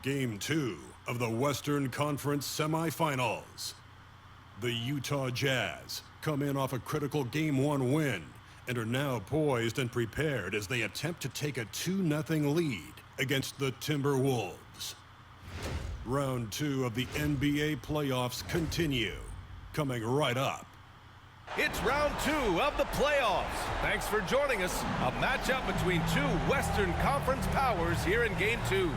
Game 2 of the Western Conference semifinals. The Utah Jazz come in off a critical Game 1 win and are now poised and prepared as they attempt to take a 2-0 lead against the Timberwolves. Round 2 of the NBA playoffs continue, coming right up. It's round 2 of the playoffs. Thanks for joining us. A matchup between two Western Conference powers here in Game 2.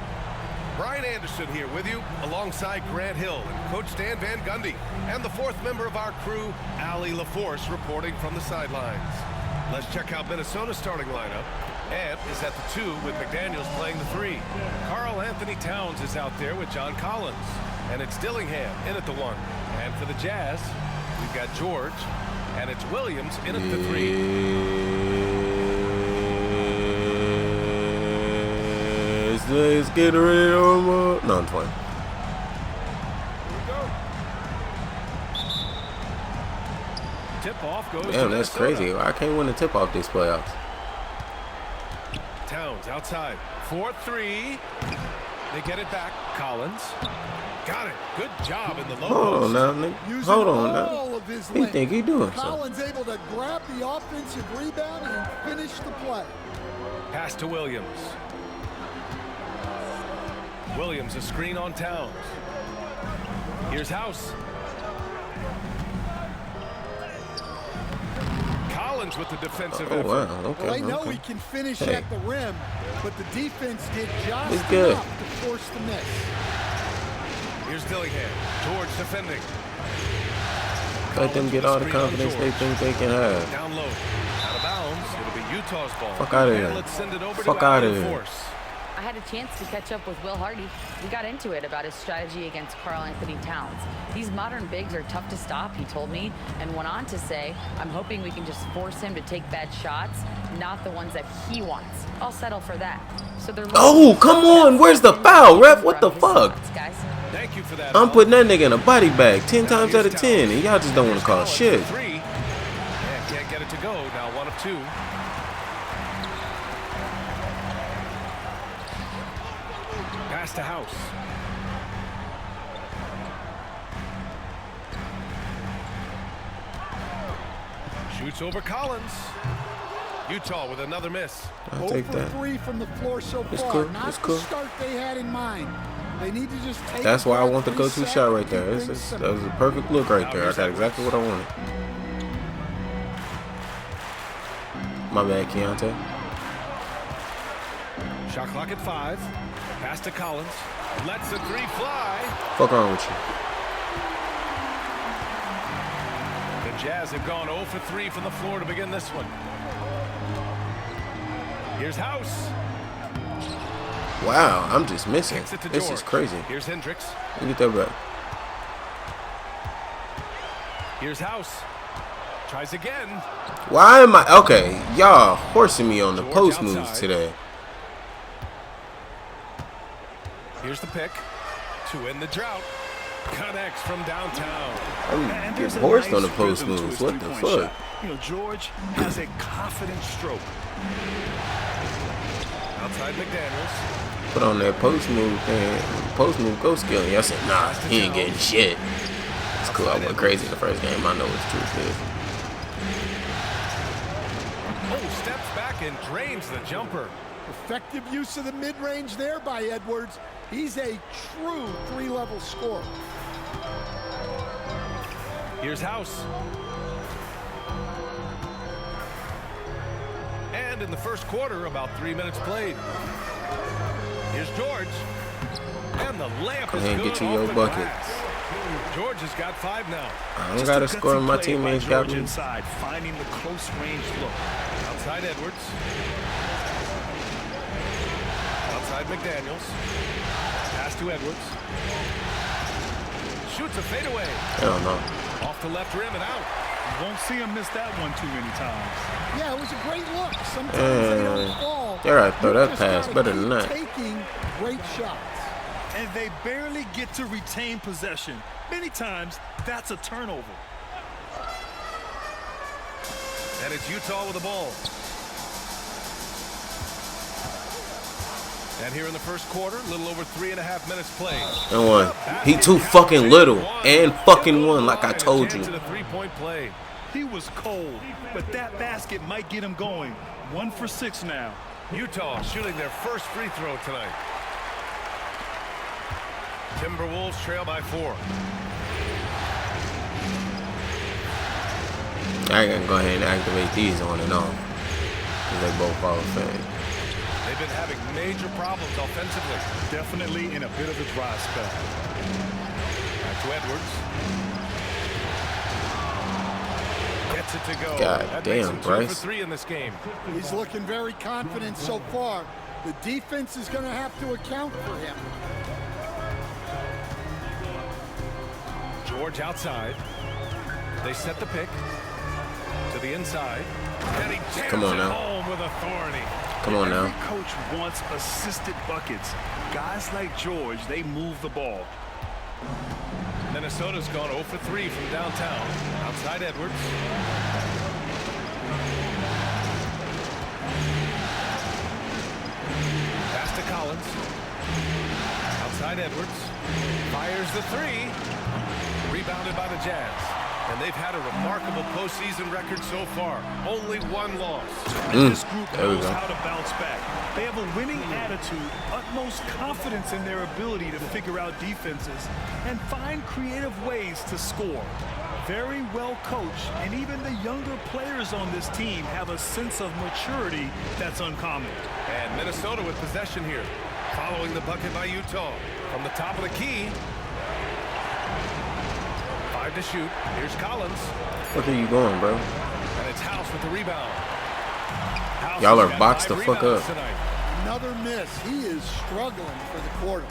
Brian Anderson here with you, alongside Grant Hill and Coach Dan Van Gundy, and the fourth member of our crew, Allie LaForce, reporting from the sidelines. Let's check out Minnesota's starting lineup. Ant is at the 2 with McDaniels playing the 3. Karl Anthony Towns is out there with John Collins. And it's Dillingham in at the 1. And for the Jazz, we've got George, and it's Williams in at the 3. Let's get ready to no, I'm playing. Tip-off goes Damn, that's crazy. I can't win the tip-off these playoffs. Towns outside. 4-3. They get it back. Collins. Got it. Good job in the low Hold post. on now, nigga. Hold on now. He think he doing something. Collins able to grab the offensive rebound and finish the play. Pass to Williams. Williams, a screen on Towns. Here's House. Collins with the defensive effort. Wow, okay, Well, I know okay. he can finish at the rim, but the defense did just good. enough to force the miss. Here's Dillingham. George defending. Let them get all the confidence they think they can have. Down low. Out of bounds. It'll be Utah's ball. Fuck out of And here. let's send it over Fuck to out of Allie here. LaForce. I had a chance to catch up with Will Hardy. We got into it about his strategy against Karl Anthony Towns. These modern bigs are tough to stop, he told me, and went on to say, I'm hoping we can just force him to take bad shots, not the ones that he wants. I'll settle for that. So they're Oh, come on. Where's the foul, ref? What the fuck? Guys. Thank you for that. I'm putting that nigga in a body bag 10 times out of 10, and y'all just don't want to call shit. 3. And can't get it to go. Now 1 of 2. Pass to House. Shoots over Collins. Utah with another miss. I'll take that. 3 from the floor so It's far. cool. Not It's cool. the start they had in mind. They need to just take That's why I want the the go-to shot right there. That was a perfect look right there. I got exactly what I wanted. My bad, Keontae. Shot clock at 5. Pass to Collins. Lets the 3 fly. Fuck wrong with you? The Jazz have gone 0 for 3 from the floor to begin this one. Here's House. Wow, I'm just missing. Kicks it to This George. is crazy. Here's Hendricks. Let me get that back. Here's House. Tries again. Why am I? Okay, y'all horsing me on the George post outside. moves today. Here's the pick. To end the drought. Connects from downtown. I'm getting horsed on the post moves. What the fuck? You know, George has a confident stroke. Outside McDaniels. Put on that post move thing. Post move go skill. And y'all said, nah, he ain't getting shit. It's cool. I went crazy the first game. I know what the truth is. Oh, steps back and drains the jumper. Effective use of the mid-range there by Edwards. He's a true 3-level scorer. Here's House. And in the first quarter, about 3 minutes played. Here's George. And the layup Go is ahead and good get you off your the bucket. glass. George has got 5 now. I don't got to score. My teammates got me. Inside, finding the close range look. Outside Edwards. Outside McDaniels. Pass to Edwards. Shoots a fadeaway. Hell no. Off the left rim and out. You won't see him miss that one too many times. Yeah, it was a great look. Sometimes they don't fall. They're right, throw You that just pass gotta better keep than that. Taking great shots. And they barely get to retain possession. Many times, that's a turnover. And it's Utah with the ball. And here in the first quarter, a little over 3.5 minutes played. And one. He too fucking little and fucking won, like I told you. Three-point play. He was cold, but that basket might get him going. 1 for 6 now. Utah shooting their first free throw tonight. Timberwolves trail by 4. I can go ahead and activate these on and off, because they both Hall of Fame. They've been having major problems offensively. Definitely in a bit of a dry spell. Back to Edwards. Gets it to go. God That damn, makes him 2 Bryce. for 3 in this game. He's looking very confident so far. The defense is going to have to account for him. George outside. They set the pick to the inside. And he jams Come on it now. home with authority. Come on Every now. coach wants assisted buckets. Guys like George, they move the ball. Minnesota's gone 0 for 3 from downtown. Outside Edwards. Pass to Collins. Outside Edwards. Fires the 3. Rebounded by the Jazz. And they've had a remarkable postseason record so far. Only 1 loss. This group There we knows go. how to bounce back. They have a winning attitude, utmost confidence in their ability to figure out defenses, and find creative ways to score. Very well coached, and even the younger players on this team have a sense of maturity that's uncommon. And Minnesota with possession here. Following the bucket by Utah. From the top of the key. 5 to shoot. Here's Collins. Where are you going, bro? And it's House with the rebound. House Y'all has are got boxed 5 the fuck rebounds up. tonight. Another miss. He is struggling for the quarter.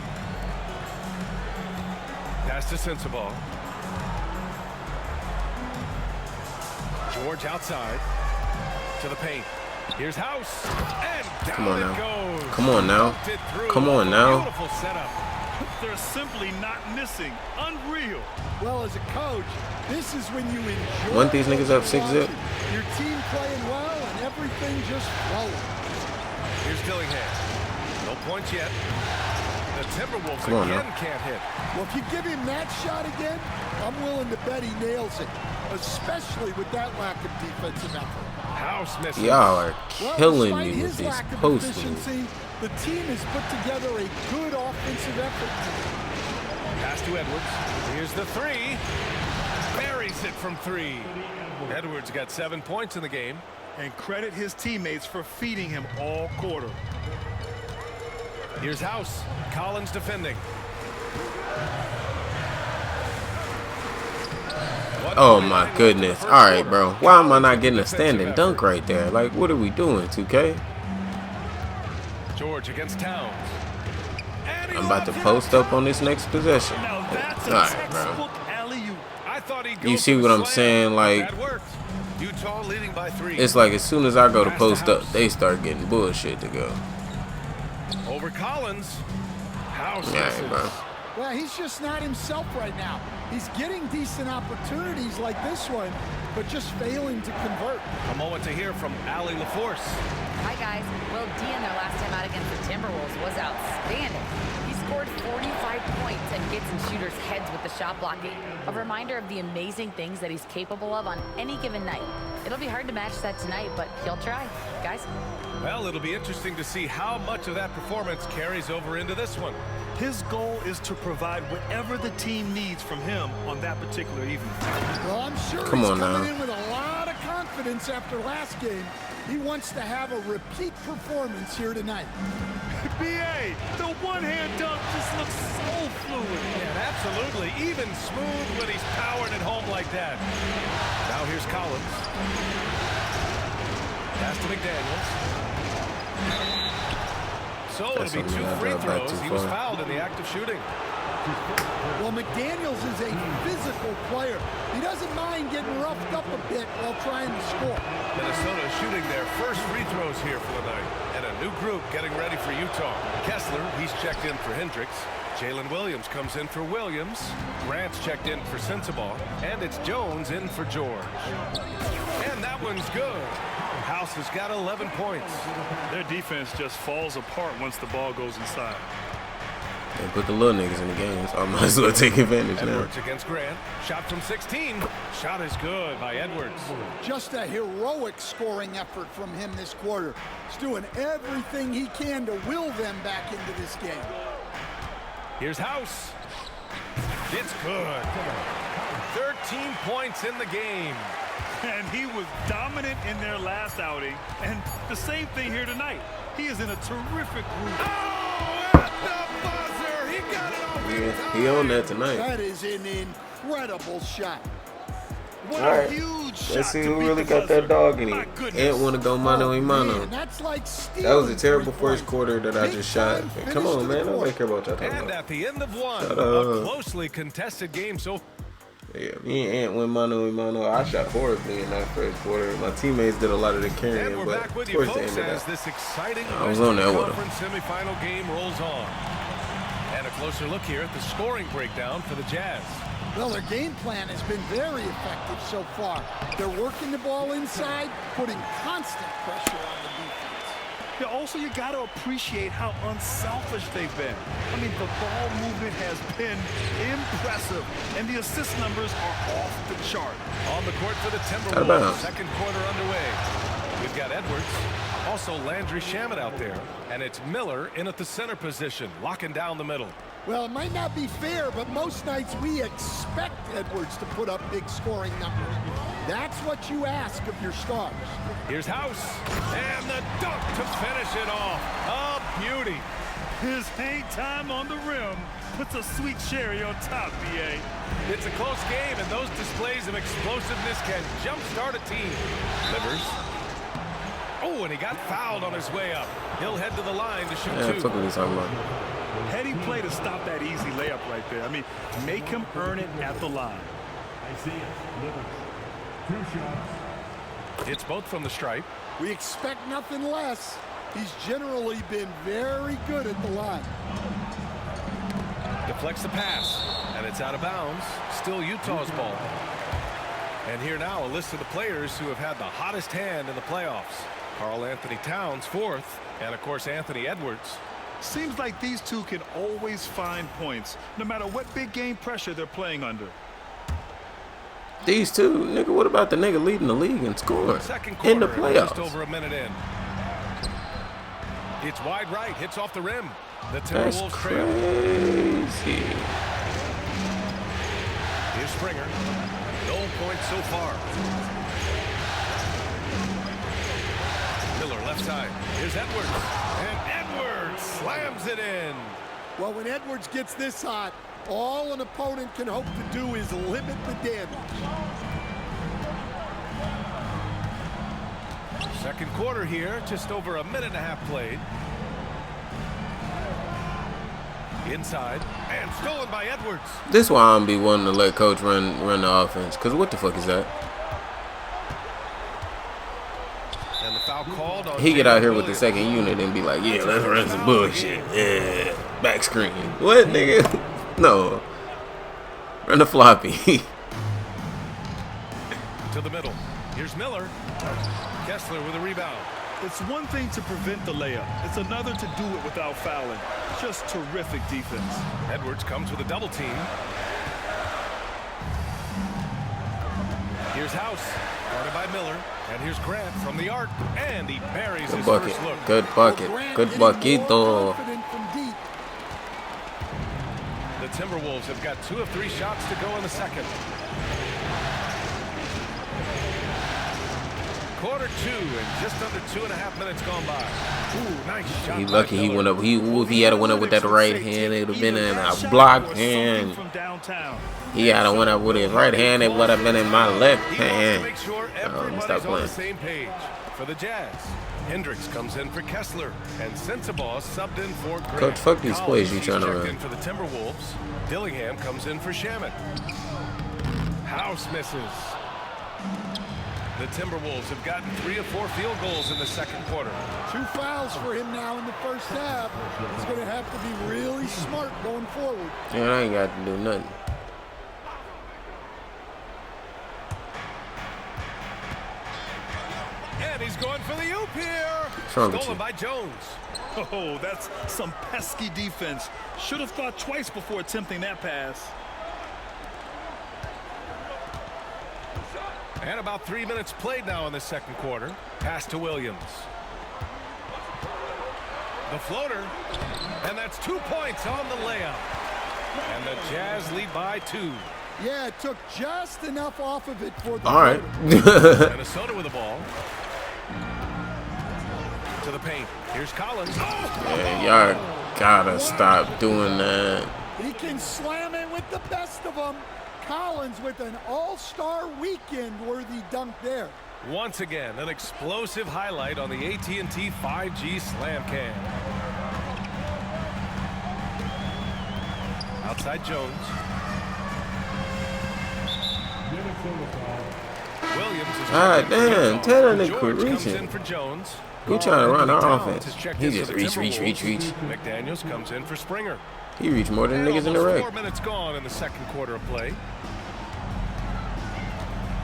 Pass to Sensabaugh. George outside to the paint. Here's House. And down Come on it now. goes. Come on now. Dunked it through. Come on now. Beautiful setup. They're simply not missing. Unreal. Well, as a coach, this is when you enjoy. Weren't these niggas up what 6 you're zip? watching. Your team playing well and everything just flowing. Here's Dillingham. No points yet. The Timberwolves Come on again now. can't hit. Well, if you give him that shot again, I'm willing to bet he nails it, especially with that lack of defensive effort. House misses. Y'all are Well, killing despite me with his these lack of post moves. efficiency, the team has put together a good offensive effort. Pass to Edwards. Here's the 3. Buries it from 3. Edwards got 7 points in the game. And credit his teammates for feeding him all quarter. Here's House. Collins defending. Oh my goodness. All right, bro. Why am I not getting a standing dunk right there? Like, what are we doing, 2K? George against Towns. And he I'm about to left it post up on this next possession. Now that's a All right, bro. textbook alley-oop. I thought he'd go You see for what the I'm slam. saying? Like, That worked. Utah leading by 3. it's like as soon as I go to Pass to post up, House. they start getting bullshit to go. Over Collins. House All right, misses. bro. Well, he's just not himself right now. He's getting decent opportunities like this one, but just failing to convert. A moment to hear from Allie LaForce. Hi, guys. Will D in their last time out against the Timberwolves was outstanding. He scored 45 points and gets in shooters' heads with the shot blocking. A reminder of the amazing things that he's capable of on any given night. It'll be hard to match that tonight, but he'll try. Guys? Well, it'll be interesting to see how much of that performance carries over into this one. His goal is to provide whatever the team needs from him on that particular evening. Well, I'm sure Come he's on coming now. in with a lot of confidence after last game. He wants to have a repeat performance here tonight. B.A., the one-hand dunk just looks so fluid. Yeah, absolutely. Even smooth when he's powered at home like that. Now here's Collins. Pass to McDaniels. So it'll That's be something 2 I free got back throws. too He was far. fouled in the act of shooting. Well, McDaniels is a physical player. He doesn't mind getting roughed up a bit while trying to score. Minnesota shooting their first free throws here for the night. And a new group getting ready for Utah. Kessler, he's checked in for Hendricks. Jalen Williams comes in for Williams. Grant's checked in for Sensabaugh. And it's Jones in for George. And that one's good. House has got 11 points. Their defense just falls apart once the ball goes inside. They put the little niggas in the game, so I might as well take advantage now. Edwards against Grant. Shot from 16. Shot is good by Edwards. Just a heroic scoring effort from him this quarter. He's doing everything he can to will them back into this game. Here's House. It's good. 13 points in the game. And he was dominant in their last outing. And the same thing here tonight. He is in a terrific group. Oh, at the buzzer. He got it off in time. He on that tonight. That is an incredible shot. What All a right. huge shot. Let's see to who beat really the got that buzzer. dog in My him. goodness. Ant want to go mano a mano. Man, that's like That was a stealing terrible 3 first points. quarter that I just shot. Big-time Come on, finish to man. the Nobody quarter. care about y'all talking And about. at the end of one, Shut a up. closely contested game. So Yeah, me and Ant went mano a mano. I shot horribly in that first quarter. My teammates did a lot of the and carrying, we're but back with you, towards the folks, end of as that, this exciting I was on that with him. conference semifinal game rolls on. And a closer look here at the scoring breakdown for the Jazz. Well, their game plan has been very effective so far. They're working the ball inside, putting constant pressure on the defense. Yeah, also, you got to appreciate how unselfish they've been. I mean, the ball movement has been impressive, and the assist numbers are off the chart. On the court for the Out of bounds. Timberwolves. Second quarter underway. We've got Edwards, also Landry Shamet out there, and it's Miller in at the center position, locking down the middle. Well, it might not be fair, but most nights we expect Edwards to put up big scoring numbers. That's what you ask of your stars. Here's House, and the dunk to finish it off. A beauty. His hang time on the rim puts a sweet cherry on top, B.A. It's a close game, and those displays of explosiveness can jumpstart a team. Livers. Oh, and he got fouled on his way up. He'll head to the line to shoot yeah, two. fuck what he's talking about. Heady play to stop that easy layup right there. I mean, make him earn it at the line. It's both from the stripe. We expect nothing less. He's generally been very good at the line. Deflects the pass, and it's out of bounds. Still Utah's ball. And here now a list of the players who have had the hottest hand in the playoffs. Karl Anthony Towns, fourth, and of course Anthony Edwards. Seems like these two can always find points, no matter what big game pressure they're playing under. These two, nigga, what about the nigga leading the league in scoring Second in the quarter, just playoffs? over a minute in. It's wide right, hits off the rim. The That's Timberwolves trail. crazy. Here's Springer. No points so far. Miller left side. Here's Edwards. And Edwards slams it in. Well, when Edwards gets this hot, all an opponent can hope to do is limit the damage. Second quarter here, just over a minute and a half played. Inside, and stolen by Edwards. This why I don't be wanting to let coach run the offense. Cause what the fuck is that? And the foul called on He get out here with the Williams. second unit and be like, yeah, let's run some bullshit. Yeah, back screen. What, nigga? No. Run the floppy. To the middle. Here's Miller. Kessler with a rebound. It's one thing to prevent the layup. It's another to do it without fouling. Just terrific defense. Edwards comes with a double team. Here's House, guarded by Miller. And here's Grant from the arc. And he buries Good his bucket. first look. Good bucket. Grant Good getting more buckito. confident from deep. The Timberwolves have got 2 of 3 shots to go in the second. Quarter 2 and just under 2.5 minutes gone by. Ooh, nice shot. He by lucky he Miller. went up. If he had went up with that right hand, it would have been in a block hand. From downtown. He had went up with his right hand, it would have been in my left He wants to hand. make sure Stop everybody's on playing. the same page. For the Jazz, Hendricks comes in for Kessler, and Sensabaugh subbed in for Grant. Coach, fuck these Collins, plays you he's trying to checked run. in for the Timberwolves. Dillingham comes in for Shamet. House misses. The Timberwolves have gotten 3 of 4 field goals in the second quarter. 2 fouls for him now in the first half. He's going to have to be really smart going forward. Man, I ain't got to do nothing. And he's going for the oop here. wrong with Stolen you? by Jones. Oh, that's some pesky defense. Should have thought twice before attempting that pass. And about 3 minutes played now in the second quarter. Pass to Williams. The floater. And that's 2 points on the layup. And the Jazz lead by 2. Yeah, it took just enough off of it for the All right. Minnesota with the ball. To the paint. Here's Collins. Yeah, y'all gotta stop doing that. He can slam it with the best of them. Collins with an all-star weekend-worthy dunk there. Once again, an explosive highlight on the AT&T 5G Slam Cam. Outside Jones. Williams is God damn, tell that nigga quit George comes in reaching. for Jones. We trying to run our Towns offense. has checked He in just for the reach. Timberwolves. McDaniels comes in for Springer. He reached more than And niggas in the almost wreck. 4 minutes gone in the second quarter of play.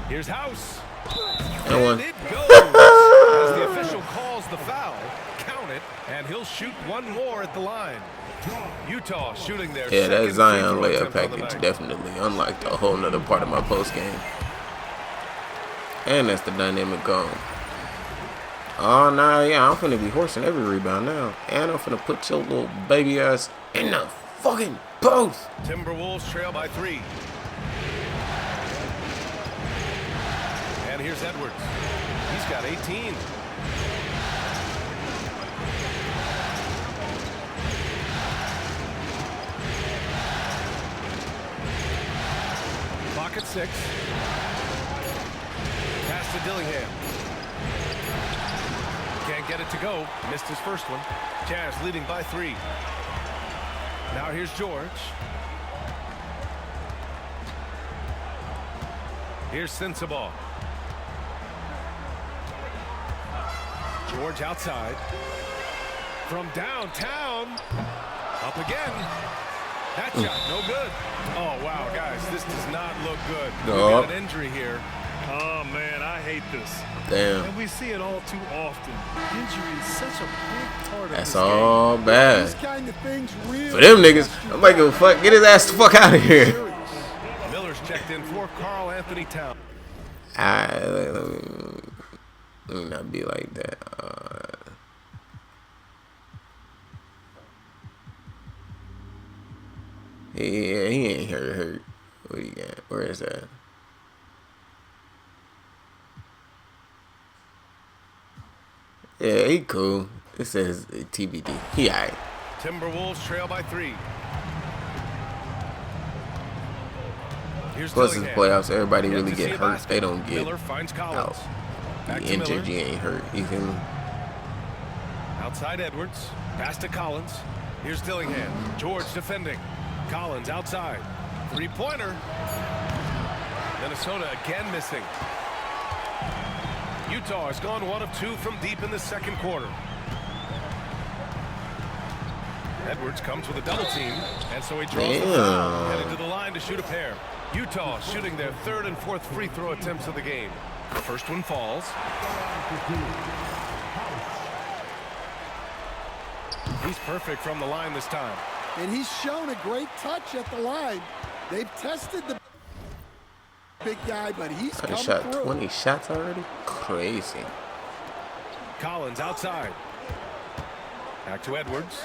Here's House. And one. And it goes. As the official calls the foul, count it, and he'll shoot one more at the line. Utah shooting their Yeah, that second Zion free throw layup attempt on the package night. definitely unlocked a whole nother part of my post game. And that's the dynamic gone. Oh, nah, yeah, I'm finna be horsing every rebound now. And I'm finna put your little baby ass in the fucking post. Timberwolves trail by 3. And here's Edwards. He's got 18. Clock at 6. Pass to Dillingham. Can't get it to go. Missed his first one. Jazz leading by 3. Now here's George. Here's Sensabaugh. George outside. From downtown. Up again. That shot, no good. Oh, wow, guys, this does not look good. We've No. got an injury here. Oh, man, I hate this. Damn. And we see it all too often. Injury is such a big part of That's this all These bad. kind of things really For them niggas, test your I'm like, give a fuck. Get his ass the fuck out of here. series. Miller's checked in for Karl Anthony Towns. Let me not be like that. Yeah, he ain't hurt. What you got? Where is that? Yeah, he cool. It says TBD. He alright. Timberwolves trail by 3. Here's Plus, it's Dillingham. playoffs. Everybody Yet really to get see a hurt. basket. They don't get Miller finds out. Collins. Back You to injured, Miller. you ain't hurt. You feel me? Outside Edwards. Pass to Collins. Here's Dillingham. George defending. Collins outside. Three-pointer. Minnesota again missing. Utah has gone 1 of 2 from deep in the second quarter. Edwards comes with a double team, and so he draws the foul, headed to the line to shoot a pair. Utah shooting their 3rd and 4th free throw attempts of the game. The first one falls. He's perfect from the line this time. And he's shown a great touch at the line. They've tested the big guy, but he's I come shot through. 20 shots already? Crazy. Collins outside. Back to Edwards.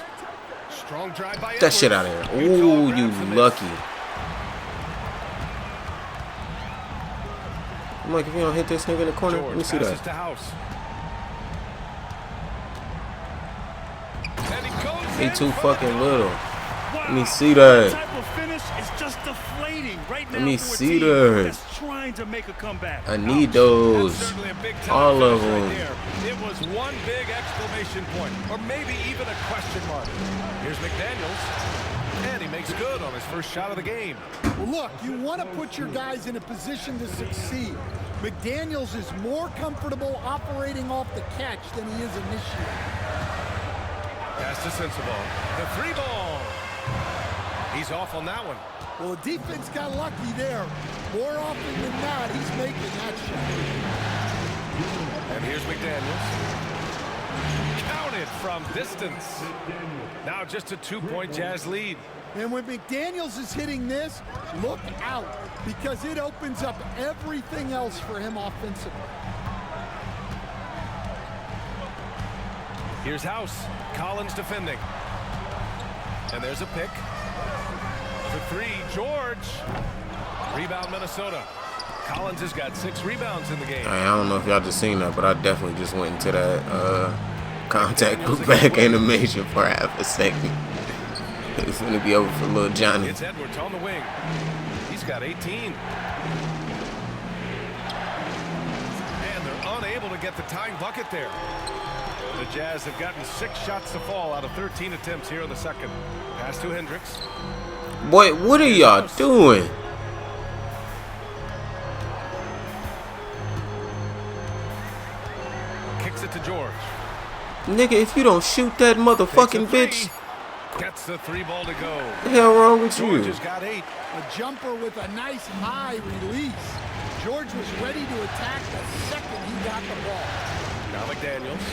Strong drive by Get that shit out Edwards. of here. Utah Ooh, you grabs the miss. lucky. I'm like, if you don't hit this nigga in the corner, let me George see passes that. to House. And he goes He in too for the fucking dunk. little. Wow. Let me see that. Type of finish is just deflating right now Let me for a see team that. that's trying to make a comeback. I need That's those. certainly a big-time All of finish right them. there. It was one big exclamation point, or maybe even a question mark. Here's McDaniels, and he makes good on his first shot of the game. Well, look, you want to put your guys in a position to succeed. McDaniels is more comfortable operating off the catch than he is initiating. Pass to Sensabaugh. The 3-ball. He's off on that one. Well, the defense got lucky there. More often than not, he's making that shot. And here's McDaniels. Counted from distance. Now just a 2-point Jazz lead. And when McDaniels is hitting this, look out, because it opens up everything else for him offensively. Here's House. Collins defending. And there's a pick. For three, George. Rebound, Minnesota. Collins has got 6 rebounds in the game. I don't know if y'all just seen that, but I definitely just went into that contact put back animation for half a second. It's going to be over for little Johnny. It's Edwards on the wing. He's got 18. And they're unable to get the tying bucket there. The Jazz have gotten 6 shots to fall out of 13 attempts here in the second. Pass to Hendricks. Boy, what are y'all doing? Kicks it to George. Nigga, if you don't shoot that motherfucking bitch, Gets the 3 ball to go. what the hell wrong with George you? has got 8. A jumper with a nice high release. George was ready to attack the second he got the ball. Now McDaniels.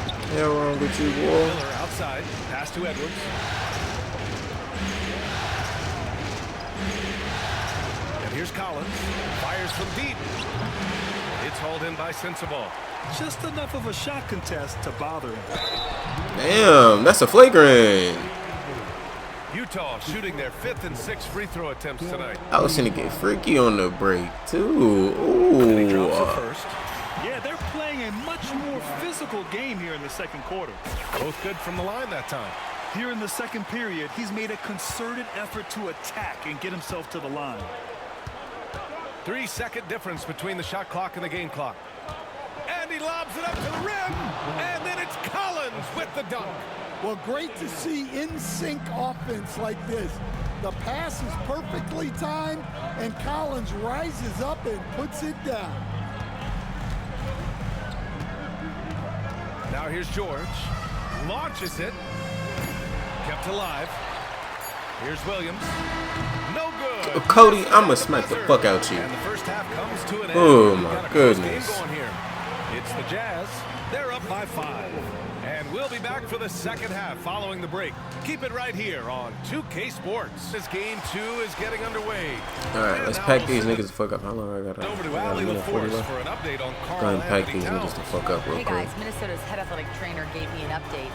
What the hell wrong with you, boy? Miller outside. Pass to Edwards. And here's Collins. Fires from deep. It's hauled in by Sensabaugh. Just enough of a shot contest to bother him. Damn, that's a flagrant. Utah shooting their 5th and 6th free throw attempts tonight. I was gonna get freaky on the break too. And he drops Ooh. it first. Yeah, they're playing a much more physical game here in the second quarter. Both good from the line that time. Here in the second period, he's made a concerted effort to attack and get himself to the line. 3-second difference between the shot clock and the game clock. And he lobs it up to the rim. And then it's Collins with the dunk. Well, great to see in-sync offense like this. The pass is perfectly timed, and Collins rises up and puts it down. Now here's George. Launches it. Kept alive. Here's Williams. No good. Cody, I'ma smack the fuck out you. And the first half comes to an end. Oh, We've my got a close goodness. game going here. It's the Jazz. They're up by 5. And we'll be back for the second half following the break. Keep it right here on 2K Sports. This game 2 is getting underway. Alright, let's pack these niggas the fuck up. How long I got? Over to I got a Allie minute 40 LaForce left. for an update on Go Carl ahead and pack Anthony these Towns. niggas the fuck up real Hey quick. guys, Minnesota's head athletic trainer gave me an update.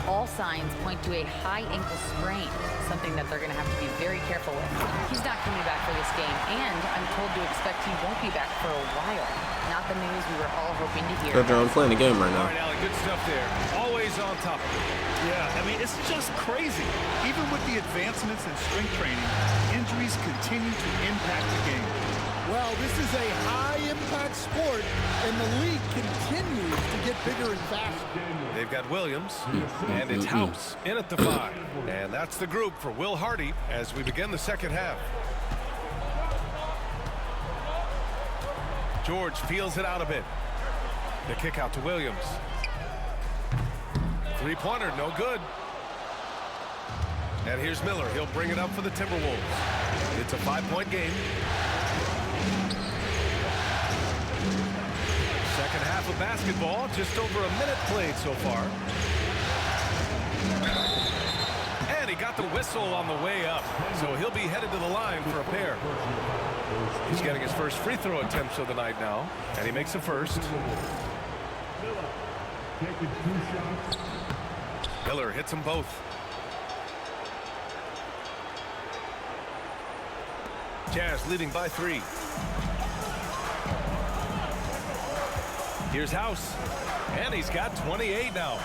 All signs point to a high ankle sprain, something that they're going to have to be very careful with. He's not coming back for this game, and I'm told to expect he won't be back for a while. Not the news we were all hoping to hear. Good job, I'm playing the game right All now. right, Allie, good stuff there. Always on top of it. Yeah, I mean, it's just crazy. Even with the advancements in strength training, injuries continue to impact the game. Well, this is a high-impact sport, and the league continues to get bigger and faster. They've got Williams, and it's House in at the 5. And that's the group for Will Hardy as we begin the second half. George feels it out a bit. The kick out to Williams. 3-pointer, no good. And here's Miller. He'll bring it up for the Timberwolves. It's a 5-point game. Second half of basketball, just over a minute played so far. And he got the whistle on the way up, so he'll be headed to the line for a pair. He's getting his first free throw attempts of the night now, and he makes the first. Miller hits them both. Jazz leading by 3. Here's House, and he's got 28 now.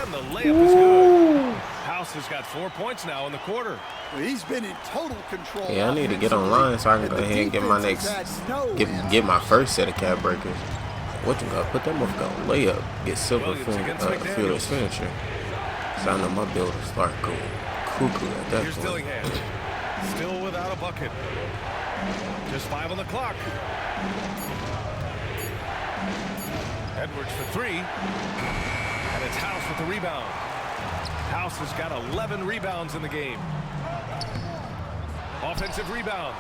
And the layup is good. House has got 4 points now in the quarter. Well, he's been in total control. Yeah, I need to get online so I can go ahead and get my next, get my first set of cap breakers. What you got? Put that motherfucker on layup. Get silver Williams from against field McDaniels. expenditure. So I know my build will start going cuckoo at that Here's point. Dillingham, still without a bucket. Just 5 on the clock. Edwards for 3. And it's House with the rebound. House has got 11 rebounds in the game. Offensive rebound.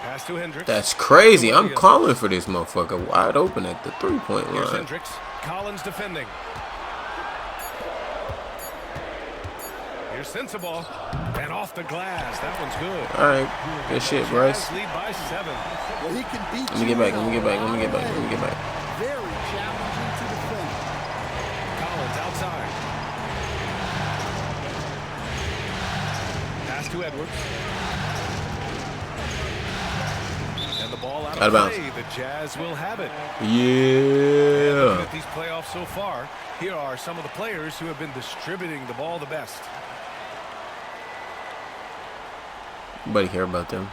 Pass to Hendricks. That's crazy. I'm calling for this motherfucker wide open at the 3-point Here's line. Hendricks. Collins defending. Here's Sensible. And off the glass. That one's good. All right, good shit, Bryce. Lead by 7. Well, he can beat Let me get back. Let me get back. Let me get back. Let me get back. Very challenging to defend. Collins outside. Pass to Edwards. And the ball out of bounds. play. The Jazz will have it. Yeah. At these playoffs so far, here are some of the players who have been distributing the ball the best. Nobody care about them.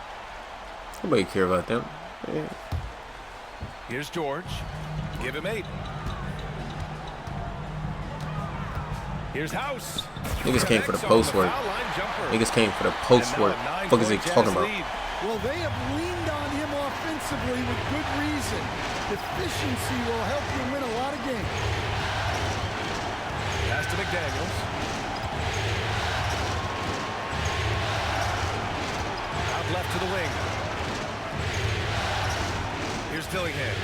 Nobody care about them. Yeah. Here's George. Give him 8. Here's House. Niggas came for the post work. Niggas came for the post work. What is they talking about? Well, they have leaned on him offensively with good reason. Efficiency will help you win a lot of games. Pass to McDaniels. Out left to the wing. Here's Dillingham.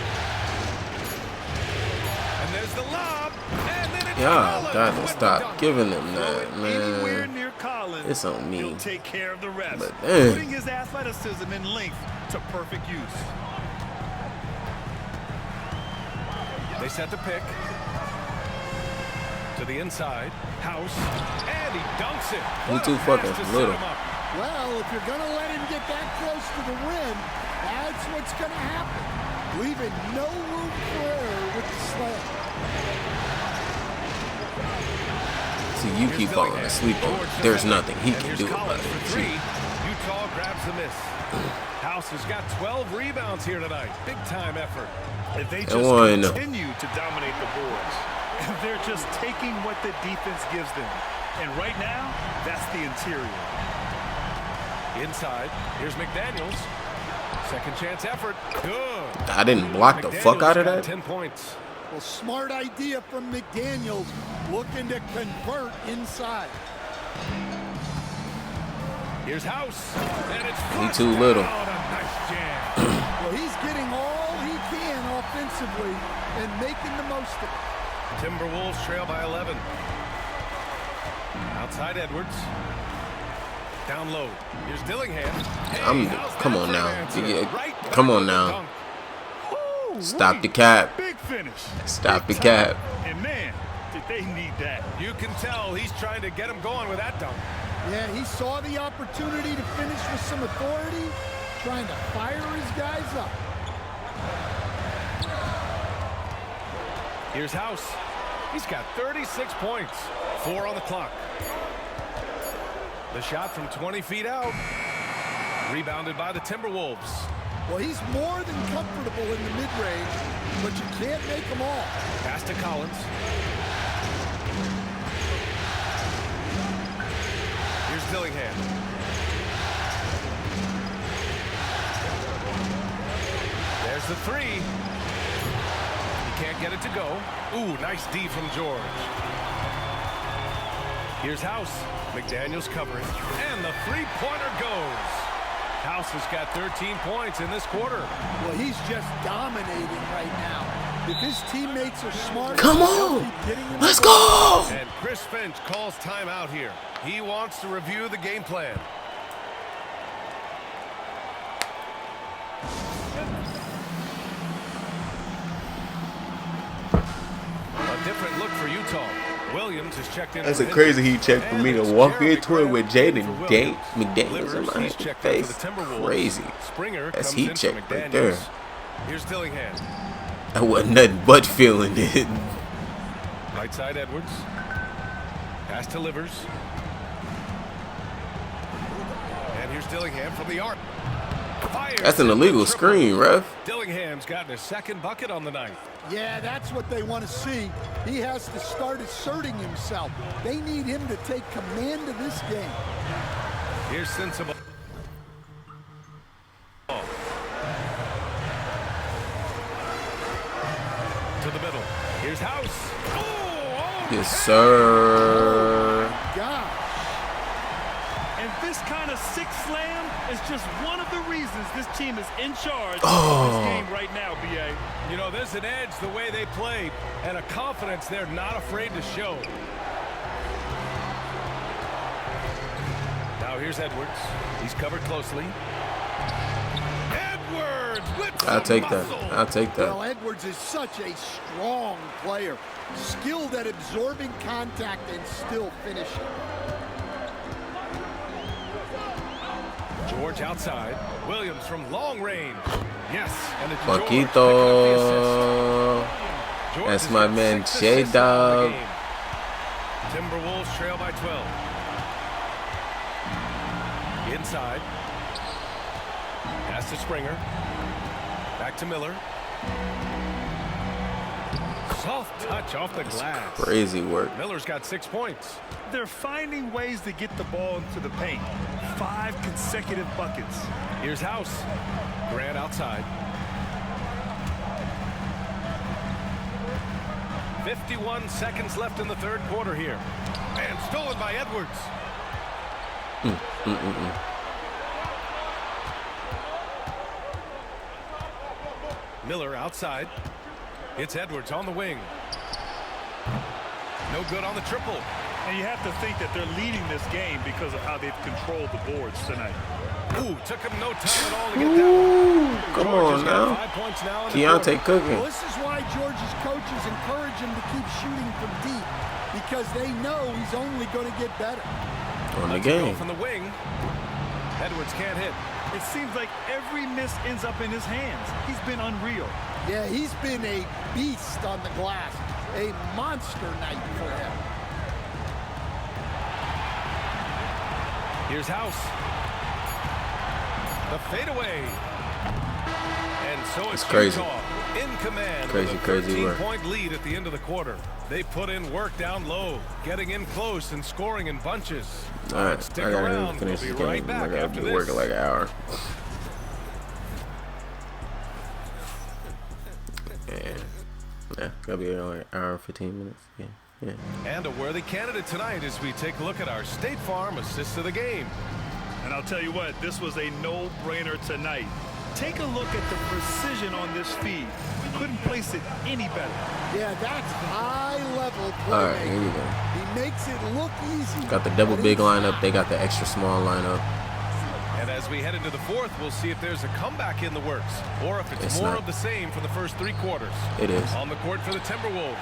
And there's the lob. And then it's Y'all Collins gotta with the stop dunk. giving them that, Anywhere man. near Collins, It's on me. he'll take care of the rest, But damn. putting his athleticism and length to perfect use. They set the pick. To the inside. House. And he dunks it. He What a too pass fucking to set little. him up. Well, if you're going to let him get that close to the rim, that's what's going to happen. Leaving no room for error with the slam. See, you keep falling asleep on it. There's nothing he can do about Collins it. for 3. Utah grabs the miss. House has got 12 rebounds here tonight. Big time effort. If they just one. continue to dominate the boards, they're just taking what the defense gives them. And right now, that's the interior. Inside. Here's McDaniels. Second chance effort. Good. I didn't block the fuck out of got that. 10 points. Well, smart idea from McDaniels, looking to convert inside. Here's House. And it's He flushed too little. out. A nice jam. Well, he's getting all he can offensively and making the most of it. Timberwolves trail by 11. Outside Edwards. Down low. Here's Dillingham. Hey, how's Come that on for now. an answer? Yeah, Right come back on with the now. dunk. Stop the cap. Big finish. Stop the Big cap. time. And man, did they need that. You can tell he's trying to get him going with that dunk. Yeah, he saw the opportunity to finish with some authority, trying to fire his guys up. Here's House. He's got 36 points. 4 on the clock. The shot from 20 feet out. Rebounded by the Timberwolves. Well, he's more than comfortable in the mid-range, but you can't make them all. Pass to Collins. Here's Dillingham. There's the 3. He can't get it to go. Ooh, nice D from George. Here's House. McDaniels covering. And the 3-pointer goes. House has got 13 points in this quarter. Well, he's just dominating right now. If his teammates are smart, Come they'll on. keep getting him Let's the ball. go. And Chris Finch calls timeout here. He wants to review the game plan. A different look for Utah. Williams has checked in. That's for a crazy Hendricks. heat check for me to And walk Jeremy into it with Grant Jaden for Date Williams. McDaniels in Livers, my he's checked in face. for the Timberwolves. Crazy. Springer That's comes heat in check for right there. McDaniels. Here's Dillingham. I wasn't nothing but feeling it. Right side Edwards. Pass to Livers. And here's Dillingham from the arc. Fires That's an in the illegal triple. screen, ref. Dillingham's gotten his second bucket on the night. Yeah, that's what they want to see. He has to start asserting himself. They need him to take command of this game. Here's Sensible. To the middle. Here's House. Oh, Yes, sir. Gosh. And this kind of sick slam is just one of the reasons this team is in charge Oh. of this game right now, B.A. You know, there's an edge the way they play and a confidence they're not afraid to show. Now here's Edwards. He's covered closely. Edwards with I'll take muscle. that. I'll take that. Well, Edwards is such a strong player, skilled at absorbing contact and still finishing. George outside. Williams from long range. Yes, and it's George picking up the Paquito. assist. George That's has my got man, 6 J assists on the Dog. game. Timberwolves trail by 12. Inside. Pass to Springer. Back to Miller. Soft touch off the glass. Crazy work. Miller's got 6 points. They're finding ways to get the ball into the paint. 5 consecutive buckets. Here's House. Grant outside. 51 seconds left in the third quarter here. And stolen by Edwards. Miller outside. It's Edwards on the wing. No good on the triple. And you have to think that they're leading this game because of how they've controlled the boards tonight. Ooh, took him no time at all to get that one. Come George has on got now. 5 points now in the Keontae quarter. cooking. Well, this is why George's coaches encourage him to keep shooting from deep, because they know he's only going to get better. On the Let's go game. from the wing. Edwards can't hit. It seems like every miss ends up in his hands. He's been unreal. Yeah, he's been a beast on the glass. A monster night for him. Here's House. The fadeaway. And so it's crazy. Utah in command Crazy, with a crazy work. 13-point lead at the end of the quarter. They put in work down low, getting in close and scoring in bunches. All right, Stick I gotta around. finish We'll this be right game. back I gotta after be this. working like an hour. Yeah, gotta be like an hour and 15 minutes. Yeah. And a worthy candidate tonight as we take a look at our State Farm assist of the game. And I'll tell you what, this was a no-brainer tonight. Take a look at the precision on this feed. Couldn't place it any better. Yeah, that's high-level play. All right, here we go. He makes it look easy. Got the double but big it's lineup. not. They got the extra small lineup. And as we head into the fourth, we'll see if there's a comeback in the works or if it's more not. of the same from the first 3 quarters. It is. On the court for the Timberwolves.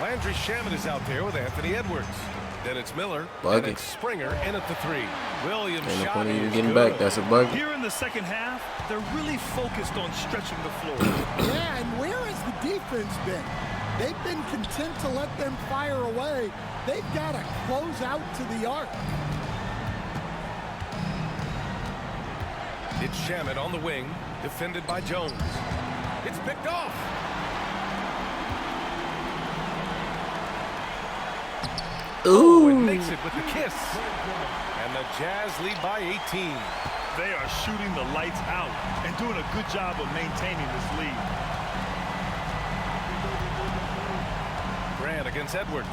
Landry Shamet is out there with Anthony Edwards. Then it's Miller, Bucket. and it's Springer in at the 3. Williams Ain't no shot point in is even getting good. back. That's a bucket. Here in the second half, they're really focused on stretching the floor. Yeah, and where has the defense been? They've been content to let them fire away. They've got to close out to the arc. It's Shamet on the wing, defended by Jones. It's picked off. Ooh. And makes it with the kiss. And the Jazz lead by 18. They are shooting the lights out and doing a good job of maintaining this lead. Grant against Edwards.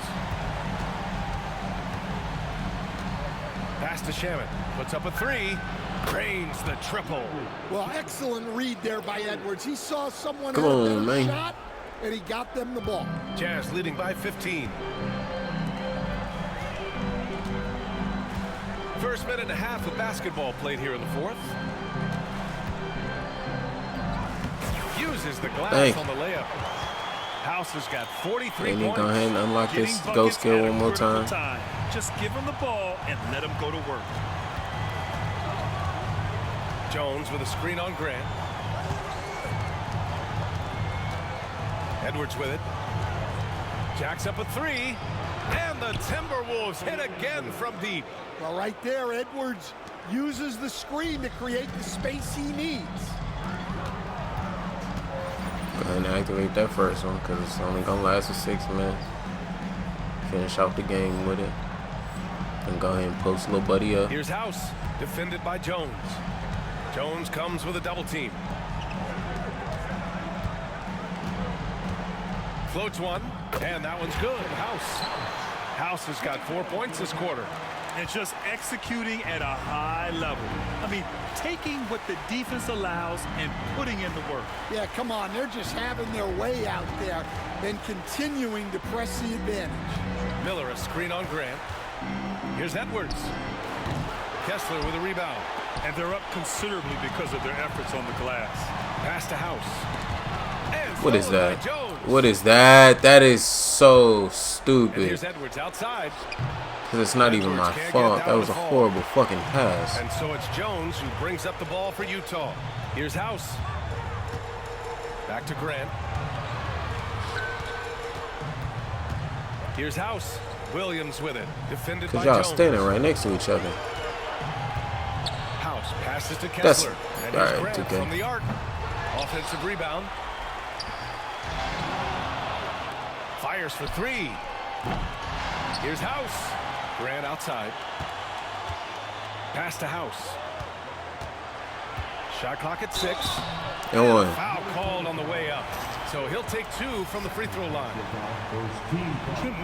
Pass to Shamet. Puts up a 3. Drains the triple. Well, excellent read there by Edwards. He saw someone Come had a on, better man. shot, and he got them the ball. Jazz leading by 15. First minute and a half of basketball played here in the fourth. Uses the glass Dang. on the layup. House has got 43 They need to points. go ahead and unlock Getting this buckets go at skill a one more critical time. Just give them the ball and let them go to work. Jones with a screen on Grant. Edwards with it. Jacks up a 3. And the Timberwolves hit again from deep. Well, right there, Edwards uses the screen to create the space he needs. Go ahead and activate that first one because it's only going to last for 6 minutes. Finish off the game with it. And go ahead and post little buddy up. Here's House, defended by Jones. Jones comes with a double team. Floats one, and that one's good. House House has got 4 points this quarter. And just executing at a high level. I mean, taking what the defense allows and putting in the work. Yeah, come on. They're just having their way out there and continuing to press the advantage. Miller, a screen on Grant. Here's Edwards. Kessler with a rebound. And they're up considerably because of their efforts on the glass. Pass to House. And What is stolen by that? Jones. What is that? That is so And stupid. here's Edwards outside. Because it's not even my fault. That was a horrible fucking pass. And so it's Jones who brings up the ball for Utah. Here's House. Back to Grant. Here's House. Williams with it. Defended by Because y'all Jones. standing right next to each other. House passes to That's Kessler. And here's alright, Grant 2K. from the arc. Offensive rebound. Fires for three. Here's House. Grant outside. Pass to House. Shot clock at 6. And one. Foul called on the way up. So he'll take 2 from the free throw line.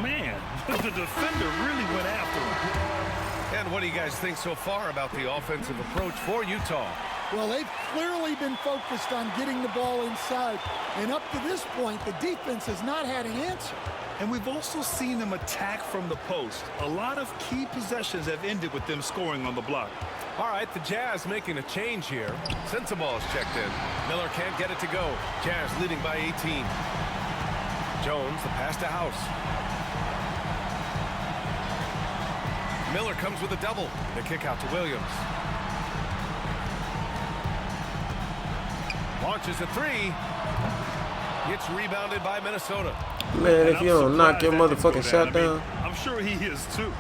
Man, the defender really went after him. And what do you guys think so far about the offensive approach for Utah? Well, they've clearly been focused on getting the ball inside. And up to this point, the defense has not had an answer. And we've also seen them attack from the post. A lot of key possessions have ended with them scoring on the block. All right, the Jazz making a change here. Sensabaugh is checked in. Miller can't get it to go. Jazz leading by 18. Jones, the pass to House. Miller comes with a double. The kick out to Williams. Launches a 3. Gets rebounded by Minnesota. Man, if you don't knock your motherfucking shot down. I'm sure he is too.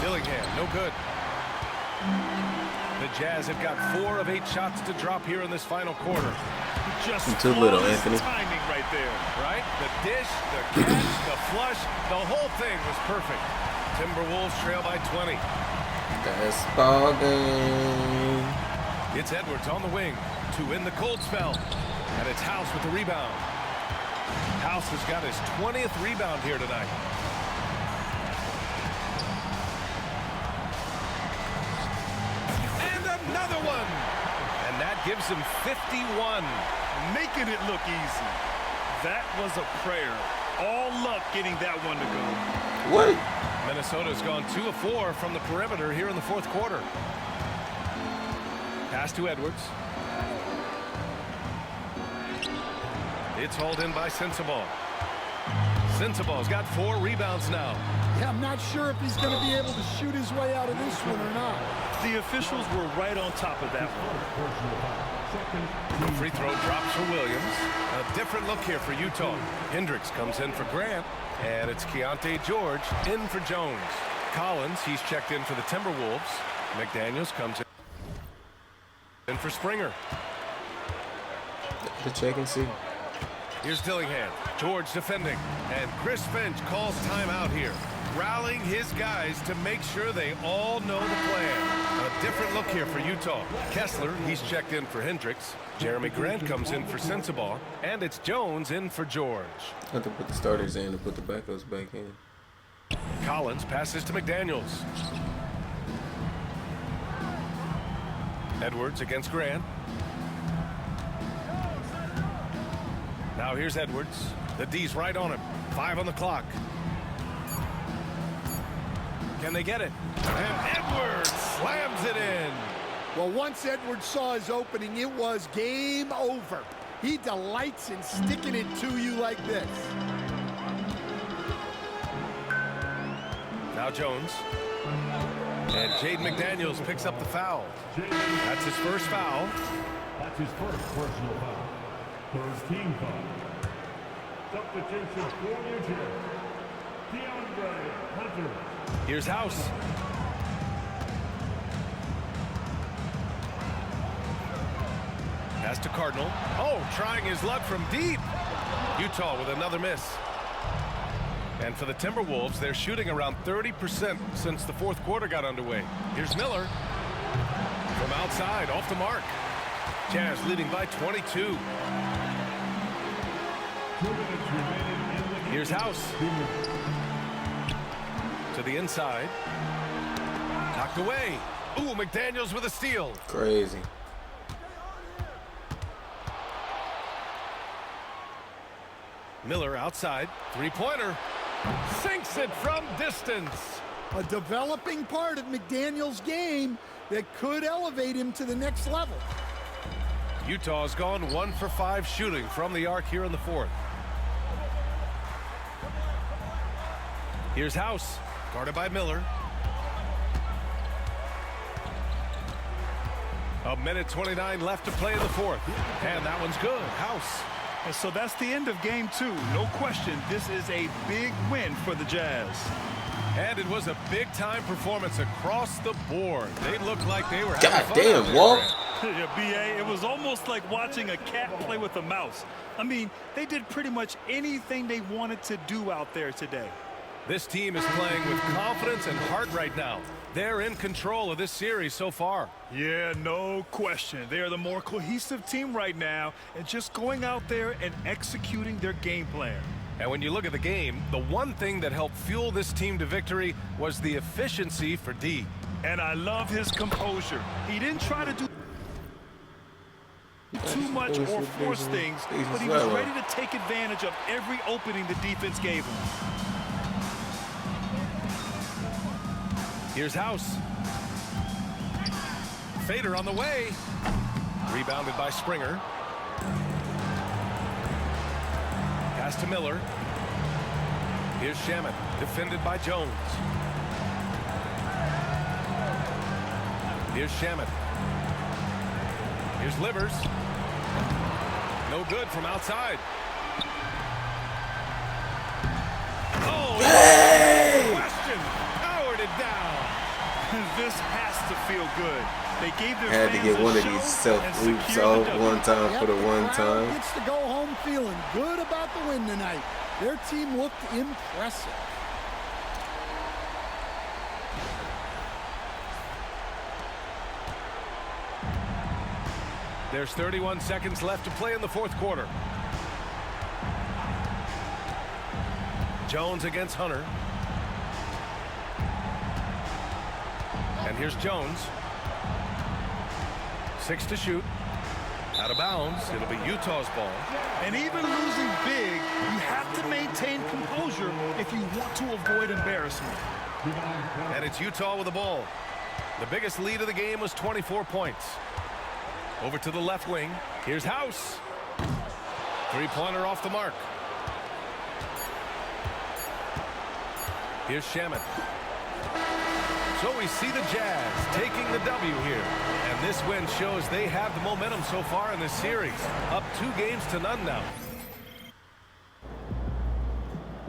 Dillingham, no good. The Jazz have got 4 of 8 shots to drop here in this final quarter. Just Too little, flawless Anthony. timing right there. Right? The dish, the catch, the flush, the whole thing was perfect. Timberwolves trail by 20. That's ball game. It's Edwards on the wing to end the cold spell. And it's House with the rebound. House has got his 20th rebound here tonight. And another one. And that gives him 51. Making it look easy. That was a prayer. All luck getting that one to go. What? Minnesota's gone 2 of 4 from the perimeter here in the 4th quarter. Pass to Edwards. It's hauled in by Sensabaugh. Sensabaugh's got 4 rebounds now. Yeah, I'm not sure if he's going to be able to shoot his way out of this one or not. The officials were right on top of that one. The free throw drops for Williams. A different look here for Utah. Hendricks comes in for Grant. And it's Keontae George in for Jones. Collins, he's checked in for the Timberwolves. McDaniels comes in for Springer. The check and see. Here's Dillingham. George defending. And Chris Finch calls timeout here. Rallying his guys to make sure they all know the plan. A different look here for Utah. Kessler, he's checked in for Hendricks. Jeremy Grant comes in for Sensabaugh. And it's Jones in for George. I have to put the starters in and put the backups back in. Collins passes to McDaniels. Edwards against Grant. Now here's Edwards. The D's right on him. 5 on the clock. Can they get it? And Edwards slams it in. Well, once Edwards saw his opening, it was game over. He delights in sticking it to you like this. Now Jones. And Jaden McDaniels picks up the foul. That's his first foul. That's his first personal foul. First team foul. Substitution for Utah. DeAndre Hunter. Here's House. Pass to Cardinal. Oh, trying his luck from deep. Utah with another miss. And for the Timberwolves, they're shooting around 30% since the 4th quarter got underway. Here's Miller. From outside, off the mark. Jazz leading by 22. Here's House. To the inside. Knocked away. Ooh, McDaniels with a steal. Crazy. Miller outside. Three-pointer. Sinks it from distance. A developing part of McDaniels' game that could elevate him to the next level. Utah's gone 1 for 5 shooting from the arc here in the fourth. Here's House, guarded by Miller. A minute 29 left to play in the fourth. And that one's good. House. And so that's the end of game 2. No question, this is a big win for the Jazz. And it was a big-time performance across the board. They looked like they were God having fun out damn, there. Walt. Yeah, B.A., it was almost like watching a cat play with a mouse. I mean, they did pretty much anything they wanted to do out there today. This team is playing with confidence and heart right now. They're in control of this series so far. Yeah, no question. They are the more cohesive team right now and just going out there and executing their game plan. And when you look at the game, the one thing that helped fuel this team to victory was the efficiency for D. And I love his composure. He didn't try to do too much or force things, but he was ready to take advantage of every opening the defense gave him. Here's House. Fader on the way. Rebounded by Springer. Pass to Miller. Here's Shamet, defended by Jones. Here's Shamet. Here's Livers. No good from outside. Oh, question. Powered it down. This has to feel good. They gave their Had to fans get one a of show these self and loops secured off the W. one time for the one crowd time. gets to go home feeling good about the win tonight. Their team looked impressive. There's 31 seconds left to play in the fourth quarter. Jones against Hunter. And here's Jones. 6 to shoot. Out of bounds. It'll be Utah's ball. And even losing big, you have to maintain composure if you want to avoid embarrassment. And it's Utah with the ball. The biggest lead of the game was 24 points. Over to the left wing. Here's House. Three-pointer off the mark. Here's Shamet. So we see the Jazz taking the W here. And this win shows they have the momentum so far in this series. Up 2-0 now.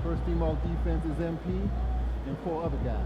First team all defense is MP and 4 other guys.